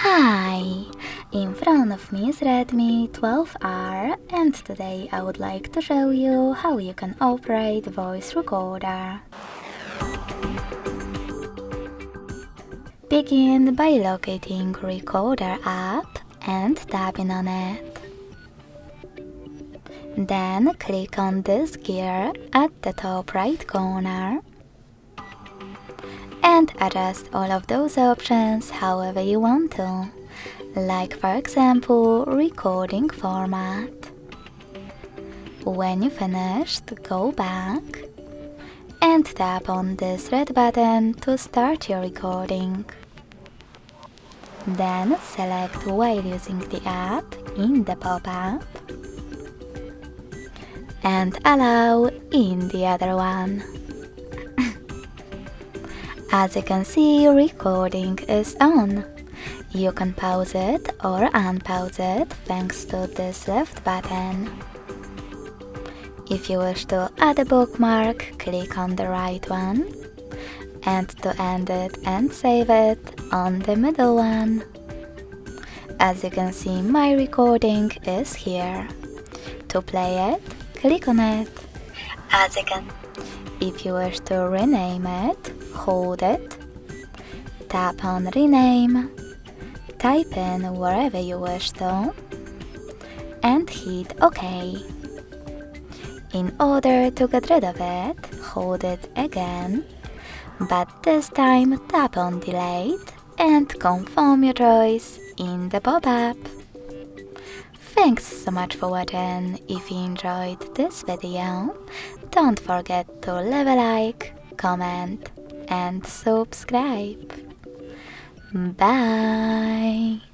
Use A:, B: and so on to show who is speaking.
A: Hi! In front of me is Redmi 12R, and today I would like to show you how you can operate voice recorder. Begin by locating Recorder app and tapping on it. Then click on this gear at the top right corner and adjust all of those options however you want to, like for example recording format. When you finished, go back and tap on this red button to start your recording. Then select while using the app in the pop-up and allow in the other one. As you can see, recording is on. You can pause it or unpause it thanks to this left button. If you wish to add a bookmark, click on the right one, and to end it and save it on the middle one. As you can see, my recording is here. To play it, click on it. If you wish to rename it, hold it, tap on rename, type in wherever you wish to, and hit OK. In order to get rid of it, hold it again, but this time tap on delete and confirm your choice in the pop-up. Thanks so much for watching. If you enjoyed this video, don't forget to leave a like, comment and subscribe. Bye!